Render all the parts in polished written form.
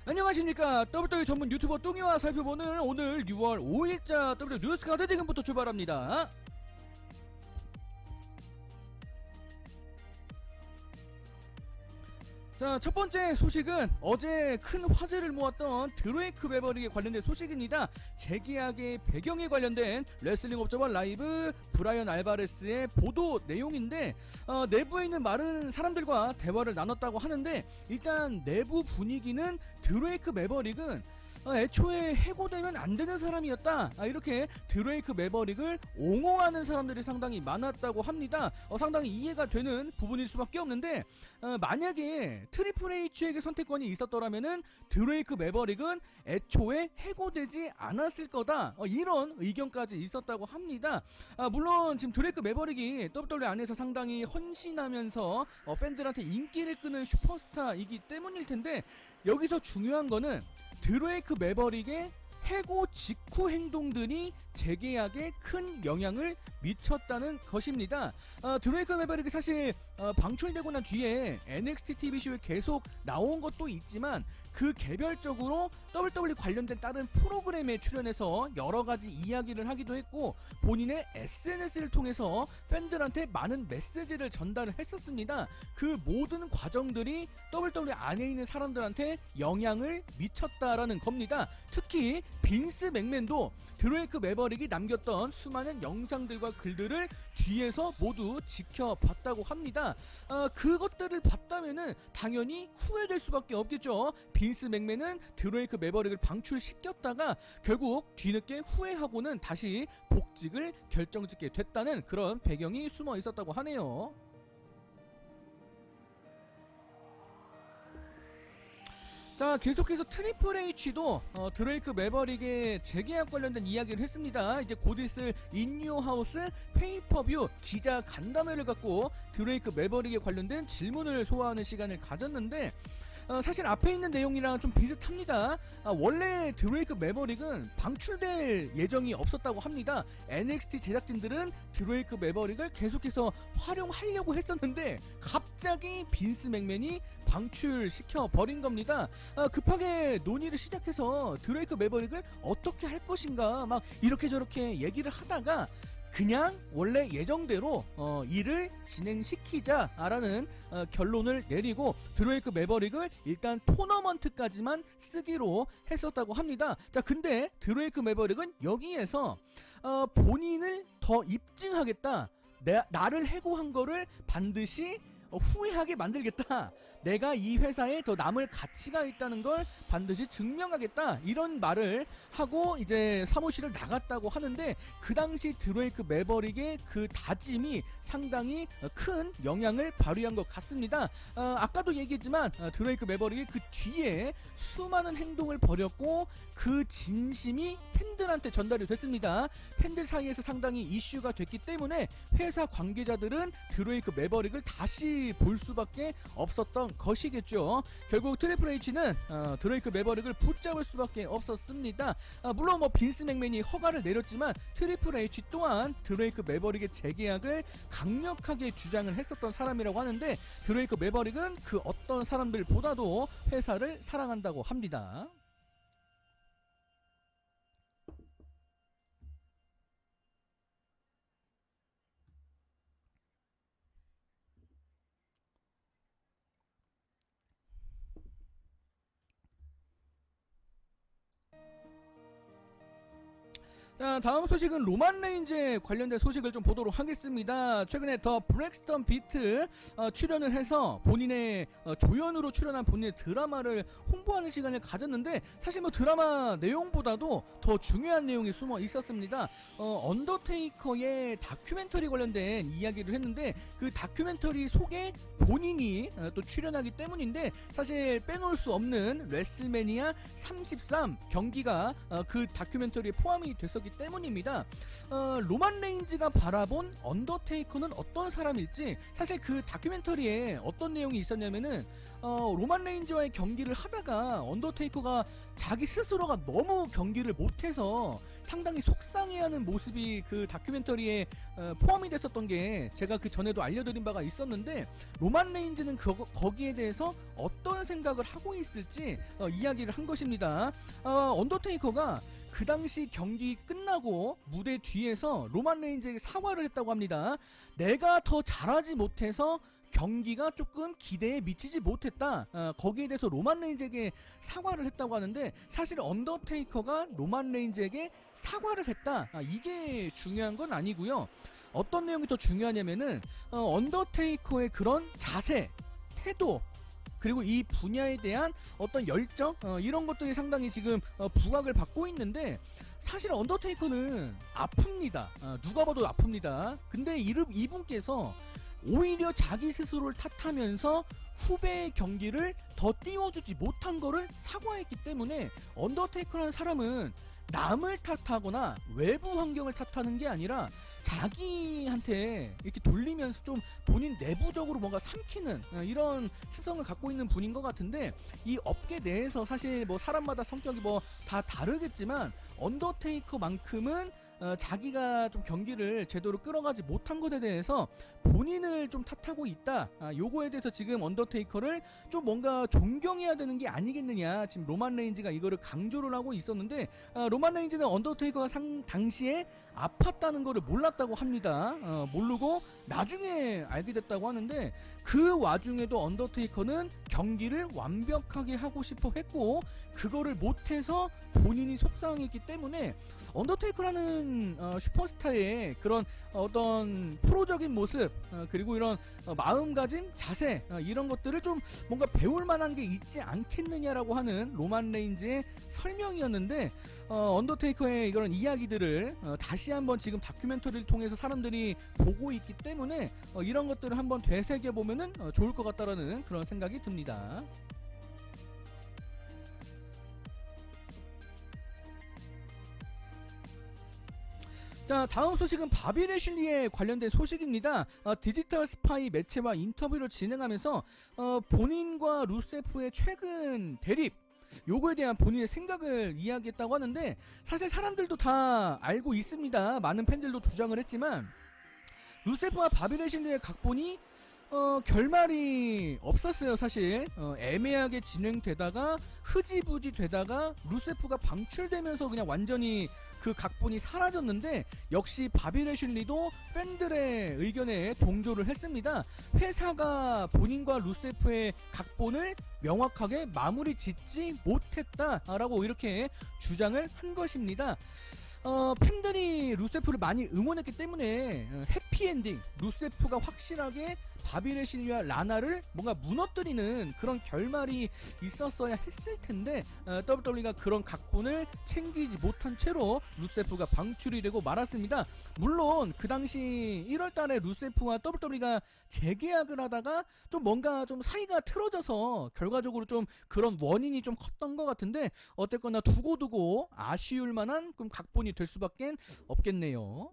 안녕하십니까. WWE 전문 유튜버 뚱이와 살펴보는 오늘 6월 5일자 WWE 뉴스카드 지금부터 출발합니다. 자, 첫 번째 소식은 어제 큰 화제를 모았던 드레이크 매버릭에 관련된 소식입니다. 재계약의 배경에 관련된 레슬링 옵저버 라이브 브라이언 알바레스의 보도 내용인데 내부에 있는 많은 사람들과 대화를 나눴다고 하는데, 일단 내부 분위기는 드레이크 매버릭은 애초에 해고되면 안 되는 사람이었다, 이렇게 드레이크 매버릭을 옹호하는 사람들이 상당히 많았다고 합니다. 상당히 이해가 되는 부분일 수밖에 없는데, 만약에 트리플 H에게 선택권이 있었더라면은 드레이크 매버릭은 애초에 해고되지 않았을 거다, 이런 의견까지 있었다고 합니다. 물론 지금 드레이크 매버릭이 WWE 안에서 상당히 헌신하면서 팬들한테 인기를 끄는 슈퍼스타이기 때문일 텐데, 여기서 중요한 거는 드레이크 매버릭의 해고 직후 행동들이 재계약에 큰 영향을 미쳤다는 것입니다. 드레이크 매버릭이 사실 방출되고 난 뒤에 NXT TV쇼에 계속 나온 것도 있지만, 그 개별적으로 WWE 관련된 다른 프로그램에 출연해서 여러가지 이야기를 하기도 했고, 본인의 SNS를 통해서 팬들한테 많은 메시지를 전달을 했었습니다. 그 모든 과정들이 WWE 안에 있는 사람들한테 영향을 미쳤다라는 겁니다. 특히 빈스 맥맨도 드레이크 매버릭이 남겼던 수많은 영상들과 글들을 뒤에서 모두 지켜봤다고 합니다. 그것들을 봤다면은 당연히 후회될 수밖에 없겠죠. 빈스 맥맨은 드레이크 매버릭을 방출시켰다가 결국 뒤늦게 후회하고는 다시 복직을 결정짓게 됐다는 그런 배경이 숨어 있었다고 하네요. 자, 계속해서 트리플 H도 드레이크 매버릭의 재계약 관련된 이야기를 했습니다. 이제 곧 있을 인뉴하우스 페이퍼뷰 기자 간담회를 갖고 드레이크 매버릭에 관련된 질문을 소화하는 시간을 가졌는데, 사실 앞에 있는 내용이랑 좀 비슷합니다. 원래 드레이크 매버릭은 방출될 예정이 없었다고 합니다. NXT 제작진들은 드레이크 매버릭을 계속해서 활용하려고 했었는데 갑자기 빈스 맥맨이 방출시켜 버린 겁니다. 급하게 논의를 시작해서 드레이크 매버릭을 어떻게 할 것인가 막 이렇게 저렇게 얘기를 하다가 그냥 원래 예정대로 일을 진행시키자라는 결론을 내리고 드레이크 매버릭을 일단 토너먼트까지만 쓰기로 했었다고 합니다. 자, 근데 드레이크 매버릭은 여기에서 본인을 더 입증하겠다, 나를 해고한 거를 반드시 후회하게 만들겠다, 내가 이 회사에 더 남을 가치가 있다는 걸 반드시 증명하겠다, 이런 말을 하고 이제 사무실을 나갔다고 하는데, 그 당시 드레이크 매버릭의 그 다짐이 상당히 큰 영향을 발휘한 것 같습니다. 아까도 얘기했지만 드레이크 매버릭이 그 뒤에 수많은 행동을 벌였고 그 진심이 팬들한테 전달이 됐습니다. 팬들 사이에서 상당히 이슈가 됐기 때문에 회사 관계자들은 드레이크 매버릭을 다시 볼 수밖에 없었던 것이겠죠. 결국 트리플 H는 드레이크 매버릭을 붙잡을 수밖에 없었습니다. 물론 빈스 맥맨이 허가를 내렸지만 트리플 H 또한 드레이크 매버릭의 재계약을 강력하게 주장을 했었던 사람이라고 하는데, 드레이크 매버릭은 그 어떤 사람들보다도 회사를 사랑한다고 합니다. 자, 다음 소식은 로만 레인즈에 관련된 소식을 좀 보도록 하겠습니다. 최근에 더 브렉스턴 비트 출연을 해서 본인의 조연으로 출연한 본인의 드라마를 홍보하는 시간을 가졌는데, 사실 드라마 내용보다도 더 중요한 내용이 숨어 있었습니다. 언더테이커의 다큐멘터리 관련된 이야기를 했는데, 그 다큐멘터리 속에 본인이 또 출연하기 때문인데, 사실 빼놓을 수 없는 레슬매니아 33 경기가 그 다큐멘터리에 포함이 됐었기 때문입니다. 로만 레인즈가 바라본 언더테이커는 어떤 사람일지, 사실 그 다큐멘터리에 어떤 내용이 있었냐면은 로만 레인즈와의 경기를 하다가 언더테이커가 자기 스스로가 너무 경기를 못해서 상당히 속상해하는 모습이 그 다큐멘터리에 포함이 됐었던 게 제가 그 전에도 알려드린 바가 있었는데, 로만 레인즈는 거기에 대해서 어떤 생각을 하고 있을지 이야기를 한 것입니다. 언더테이커가 그 당시 경기 끝나고 무대 뒤에서 로만 레인즈에게 사과를 했다고 합니다. 내가 더 잘하지 못해서 경기가 조금 기대에 미치지 못했다. 거기에 대해서 로만 레인즈에게 사과를 했다고 하는데, 사실 언더테이커가 로만 레인즈에게 사과를 했다. 이게 중요한 건 아니고요. 어떤 내용이 더 중요하냐면은 언더테이커의 그런 자세, 태도, 그리고 이 분야에 대한 어떤 열정, 이런 것들이 상당히 지금 부각을 받고 있는데, 사실 언더테이커는 아픕니다. 누가 봐도 아픕니다. 근데 이분께서 오히려 자기 스스로를 탓하면서 후배의 경기를 더 띄워주지 못한 거를 사과했기 때문에, 언더테이커라는 사람은 남을 탓하거나 외부 환경을 탓하는 게 아니라 자기한테 이렇게 돌리면서 좀 본인 내부적으로 뭔가 삼키는 이런 습성을 갖고 있는 분인 것 같은데, 이 업계 내에서 사실 뭐 사람마다 성격이 뭐 다 다르겠지만 언더테이커만큼은 자기가 좀 경기를 제대로 끌어가지 못한 것에 대해서 본인을 좀 탓하고 있다. 요거에 대해서 지금 언더테이커를 좀 뭔가 존경해야 되는 게 아니겠느냐, 지금 로만 레인즈가 이거를 강조를 하고 있었는데, 로만 레인즈는 언더테이커가 당시에 아팠다는 거를 몰랐다고 합니다. 모르고 나중에 알게 됐다고 하는데, 그 와중에도 언더테이커는 경기를 완벽하게 하고 싶어 했고, 그거를 못해서 본인이 속상했기 때문에 언더테이커라는 슈퍼스타의 그런 어떤 프로적인 모습, 그리고 이런 마음가짐, 자세, 이런 것들을 좀 뭔가 배울 만한 게 있지 않겠느냐라고 하는 로만 레인즈의 설명이었는데, 언더테이커의 이런 이야기들을 다시 한번 지금 다큐멘터리를 통해서 사람들이 보고 있기 때문에 이런 것들을 한번 되새겨보면은 좋을 것 같다라는 그런 생각이 듭니다. 자, 다음 소식은 바비 레슐리에 관련된 소식입니다. 디지털 스파이 매체와 인터뷰를 진행하면서 본인과 루세프의 최근 대립, 요거에 대한 본인의 생각을 이야기했다고 하는데, 사실 사람들도 다 알고 있습니다. 많은 팬들도 주장을 했지만, 루세프와 바비 레슐리의 각본이 결말이 없었어요. 사실 애매하게 진행되다가 흐지부지 되다가 루세프가 방출되면서 그냥 완전히 그 각본이 사라졌는데, 역시 바비 레슐리도 팬들의 의견에 동조를 했습니다. 회사가 본인과 루세프의 각본을 명확하게 마무리 짓지 못했다라고 이렇게 주장을 한 것입니다. 팬들이 루세프를 많이 응원했기 때문에 해피엔딩, 루세프가 확실하게 바비 레슐리와 라나를 뭔가 무너뜨리는 그런 결말이 있었어야 했을 텐데, WWE가 그런 각본을 챙기지 못한 채로 루세프가 방출이 되고 말았습니다. 물론 그 당시 1월달에 루세프와 WWE가 재계약을 하다가 좀 뭔가 좀 사이가 틀어져서 결과적으로 좀 그런 원인이 좀 컸던 것 같은데, 어쨌거나 두고두고 아쉬울 만한 그럼 각본이 될 수밖에 없겠네요.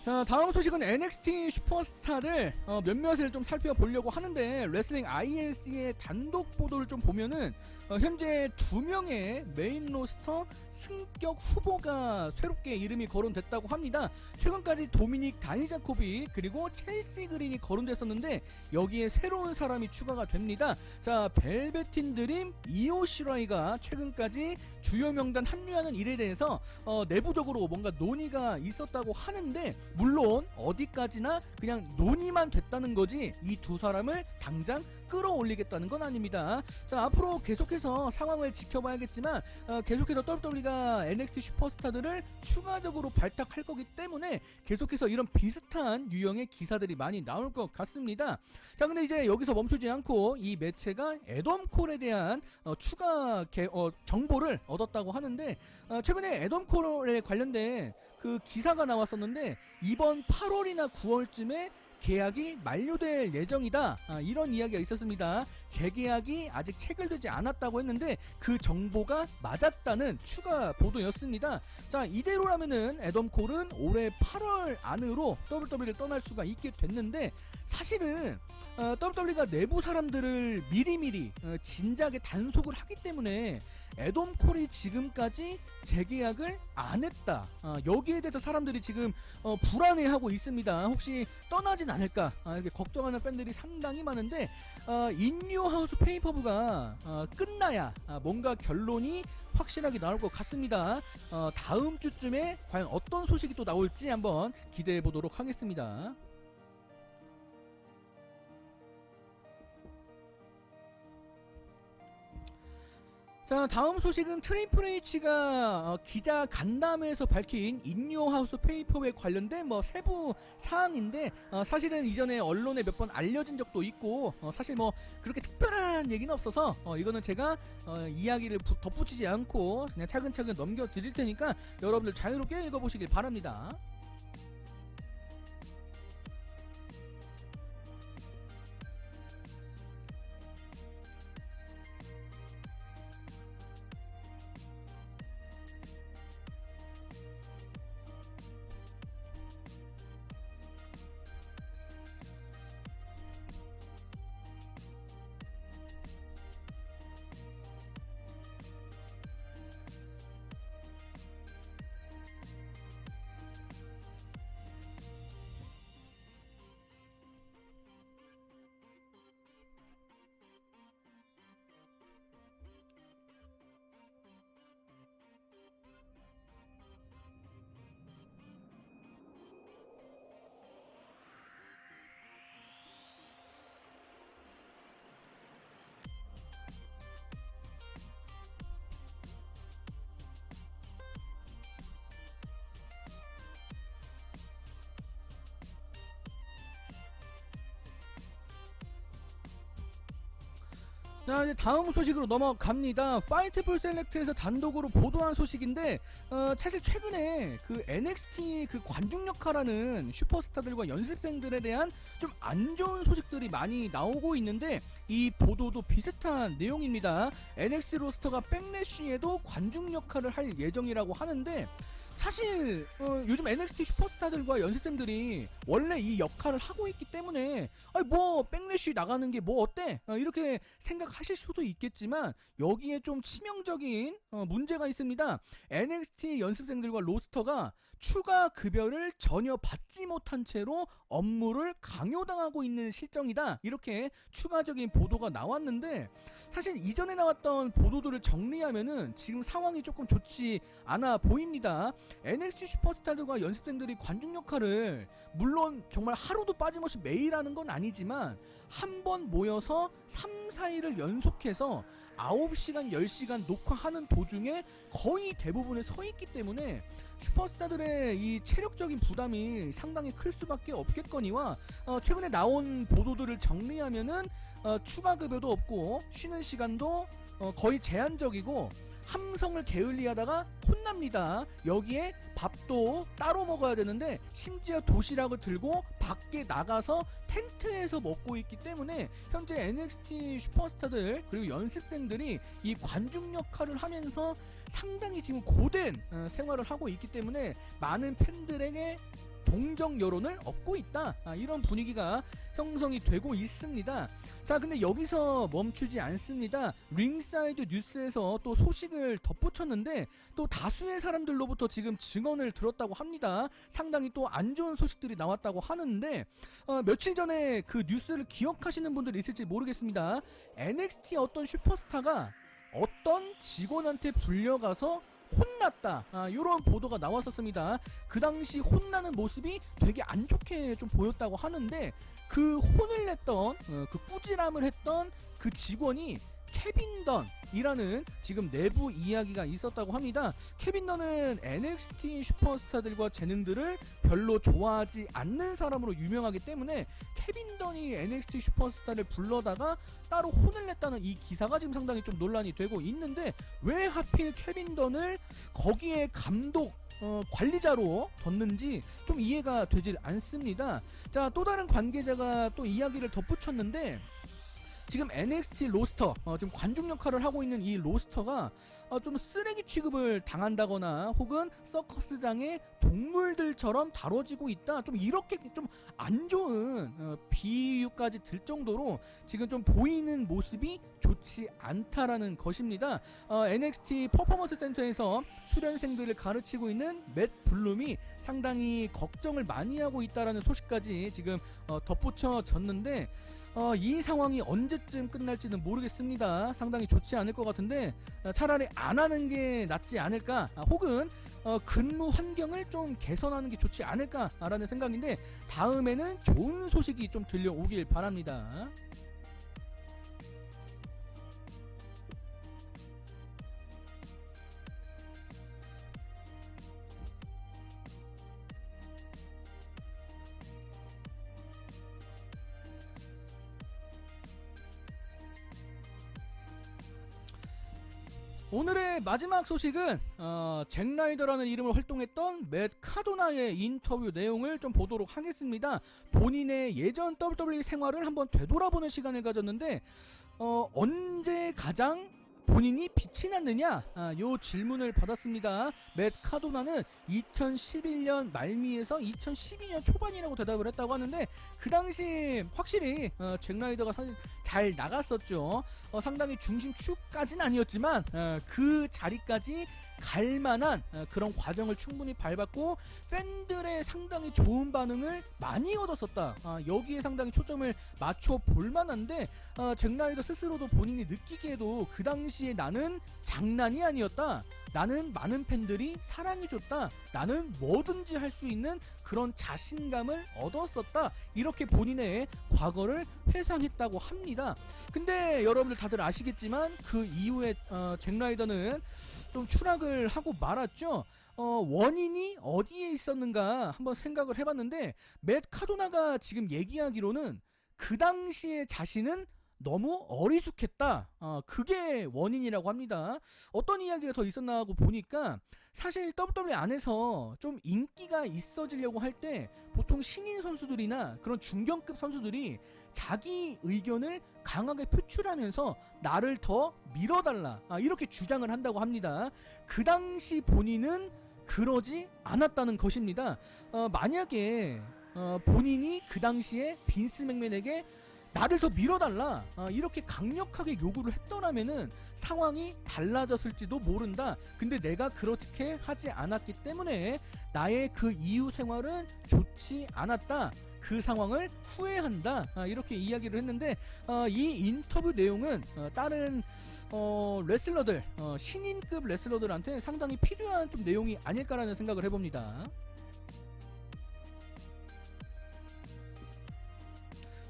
자, 다음 소식은 NXT 슈퍼스타들 몇몇을 좀 살펴보려고 하는데, 레슬링 IS의 단독 보도를 좀 보면은 현재 2명의 메인 로스터 승격 후보가 새롭게 이름이 거론됐다고 합니다. 최근까지 도미닉 다니자코비 그리고 첼시 그린이 거론됐었는데, 여기에 새로운 사람이 추가가 됩니다. 자, 벨베틴 드림 이오 시라이가 최근까지 주요 명단 합류하는 일에 대해서 내부적으로 뭔가 논의가 있었다고 하는데, 물론 어디까지나 그냥 논의만 됐다는 거지 이 두 사람을 당장 끌어올리겠다는 건 아닙니다. 자, 앞으로 계속해서 상황을 지켜봐야겠지만 계속해서 WWE가 NXT 슈퍼스타들을 추가적으로 발탁할 거기 때문에 계속해서 이런 비슷한 유형의 기사들이 많이 나올 것 같습니다. 자, 근데 이제 여기서 멈추지 않고 이 매체가 애덤 콜에 대한 추가 정보를 얻었다고 하는데, 최근에 애덤 콜에 관련된 그 기사가 나왔었는데, 이번 8월이나 9월쯤에 계약이 만료될 예정이다. 이런 이야기가 있었습니다. 재계약이 아직 체결되지 않았다고 했는데 그 정보가 맞았다는 추가 보도였습니다. 자, 이대로라면은 애덤 콜은 올해 8월 안으로 WWE를 떠날 수가 있게 됐는데, 사실은 WWE가 내부 사람들을 미리미리 진작에 단속을 하기 때문에 애덤 콜이 지금까지 재계약을 안 했다. 여기에 대해서 사람들이 지금 불안해하고 있습니다. 혹시 떠나진 않을까 이렇게 걱정하는 팬들이 상당히 많은데, 인뉴하우스 페이퍼브가 끝나야 뭔가 결론이 확실하게 나올 것 같습니다. 다음 주쯤에 과연 어떤 소식이 또 나올지 한번 기대해 보도록 하겠습니다. 자, 다음 소식은 트리플 H가 기자 간담회에서 밝힌 인뉴하우스 페이퍼에 관련된 세부 사항인데, 사실은 이전에 언론에 몇 번 알려진 적도 있고, 사실 그렇게 특별한 얘기는 없어서 이거는 제가 이야기를 덧붙이지 않고 그냥 차근차근 넘겨드릴 테니까 여러분들 자유롭게 읽어보시길 바랍니다. 자, 이제 다음 소식으로 넘어갑니다. 파이트풀 셀렉트에서 단독으로 보도한 소식인데, 사실 최근에 그 NXT 그 관중역할하는 슈퍼스타들과 연습생들에 대한 좀 안 좋은 소식들이 많이 나오고 있는데, 이 보도도 비슷한 내용입니다. NXT 로스터가 백래쉬에도 관중 역할을 할 예정이라고 하는데, 사실 요즘 NXT 슈퍼스타들과 연습생들이 원래 이 역할을 하고 있기 때문에 백래쉬 나가는 게 어때? 이렇게 생각하실 수도 있겠지만, 여기에 좀 치명적인 문제가 있습니다. NXT 연습생들과 로스터가 추가 급여를 전혀 받지 못한 채로 업무를 강요당하고 있는 실정이다. 이렇게 추가적인 보도가 나왔는데, 사실 이전에 나왔던 보도들을 정리하면은 지금 상황이 조금 좋지 않아 보입니다. NXT 슈퍼스타들과 연습생들이 관중 역할을 물론 정말 하루도 빠짐없이 매일 하는 건 아니지만 한 번 모여서 3, 4일을 연속해서 9시간, 10시간 녹화하는 도중에 거의 대부분에 서 있기 때문에 슈퍼스타들의 이 체력적인 부담이 상당히 클 수밖에 없겠거니와, 최근에 나온 보도들을 정리하면은 추가 급여도 없고 쉬는 시간도 거의 제한적이고 함성을 게을리하다가 혼납니다. 여기에 밥도 따로 먹어야 되는데 심지어 도시락을 들고 밖에 나가서 텐트에서 먹고 있기 때문에 현재 NXT 슈퍼스타들 그리고 연습생들이 이 관중 역할을 하면서 상당히 지금 고된 생활을 하고 있기 때문에 많은 팬들에게 동정 여론을 얻고 있다. 이런 분위기가 형성이 되고 있습니다. 자, 근데 여기서 멈추지 않습니다. 링사이드 뉴스에서 또 소식을 덧붙였는데, 또 다수의 사람들로부터 지금 증언을 들었다고 합니다. 상당히 또 안 좋은 소식들이 나왔다고 하는데, 며칠 전에 그 뉴스를 기억하시는 분들이 있을지 모르겠습니다. NXT 어떤 슈퍼스타가 어떤 직원한테 불려가서 혼났다. 이런 보도가 나왔었습니다. 그 당시 혼나는 모습이 되게 안 좋게 좀 보였다고 하는데, 그 혼을 냈던 그 꾸지람을 했던 그 직원이 케빈 던이라는 지금 내부 이야기가 있었다고 합니다. 케빈 던은 NXT 슈퍼스타들과 재능들을 별로 좋아하지 않는 사람으로 유명하기 때문에 케빈 던이 NXT 슈퍼스타를 불러다가 따로 혼을 냈다는 이 기사가 지금 상당히 좀 논란이 되고 있는데, 왜 하필 케빈 던을 거기에 감독 관리자로 뒀는지 좀 이해가 되질 않습니다. 자, 또 다른 관계자가 또 이야기를 덧붙였는데, 지금 NXT 로스터, 지금 관중 역할을 하고 있는 이 로스터가 좀 쓰레기 취급을 당한다거나 혹은 서커스장의 동물들처럼 다뤄지고 있다, 좀 이렇게 좀 안 좋은 비유까지 들 정도로 지금 좀 보이는 모습이 좋지 않다라는 것입니다. NXT 퍼포먼스 센터에서 수련생들을 가르치고 있는 맷 블룸이 상당히 걱정을 많이 하고 있다라는 소식까지 지금 덧붙여졌는데, 이 상황이 언제쯤 끝날지는 모르겠습니다. 상당히 좋지 않을 것 같은데, 차라리 안 하는 게 낫지 않을까, 혹은 근무 환경을 좀 개선하는 게 좋지 않을까라는 생각인데, 다음에는 좋은 소식이 좀 들려오길 바랍니다. 오늘의 마지막 소식은 잭 라이더라는 이름으로 활동했던 맷 카도나의 인터뷰 내용을 좀 보도록 하겠습니다. 본인의 예전 WWE 생활을 한번 되돌아보는 시간을 가졌는데, 언제 가장 본인이 빛이 났느냐, 요 질문을 받았습니다. 맷 카도나는 2011년 말미에서 2012년 초반이라고 대답을 했다고 하는데, 그 당시 확실히 잭 라이더가 사실 잘 나갔었죠. 상당히 중심축까지는 아니었지만 그 자리까지 갈만한 그런 과정을 충분히 밟았고, 팬들의 상당히 좋은 반응을 많이 얻었었다. 여기에 상당히 초점을 맞춰 볼만한데, 잭 라이더 스스로도 본인이 느끼기에도 그 당시에 나는 장난이 아니었다, 나는 많은 팬들이 사랑해줬다, 나는 뭐든지 할 수 있는 그런 자신감을 얻었었다, 이렇게 본인의 과거를 회상했다고 합니다. 근데 여러분들 다들 아시겠지만 그 이후에 잭 라이더는 좀 추락을 하고 말았죠. 원인이 어디에 있었는가 한번 생각을 해봤는데, 맷 카도나가 지금 얘기하기로는 그 당시에 자신은 너무 어리숙했다, 그게 원인이라고 합니다. 어떤 이야기가 더 있었나 하고 보니까, 사실 WWE 안에서 좀 인기가 있어지려고 할 때 보통 신인 선수들이나 그런 중견급 선수들이 자기 의견을 강하게 표출하면서 나를 더 밀어달라, 이렇게 주장을 한다고 합니다. 그 당시 본인은 그러지 않았다는 것입니다. 만약에 본인이 그 당시에 빈스 맥맨에게 나를 더 밀어달라, 이렇게 강력하게 요구를 했더라면은 상황이 달라졌을지도 모른다. 근데 내가 그렇게 하지 않았기 때문에 나의 그 이후 생활은 좋지 않았다, 그 상황을 후회한다, 이렇게 이야기를 했는데, 이 인터뷰 내용은 다른 레슬러들, 신인급 레슬러들한테 상당히 필요한 좀 내용이 아닐까라는 생각을 해봅니다.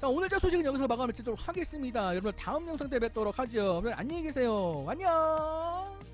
자, 오늘자 소식은 여기서 마감을 짓도록 하겠습니다. 여러분 다음 영상 때 뵙도록 하죠. 안녕히 계세요. 안녕.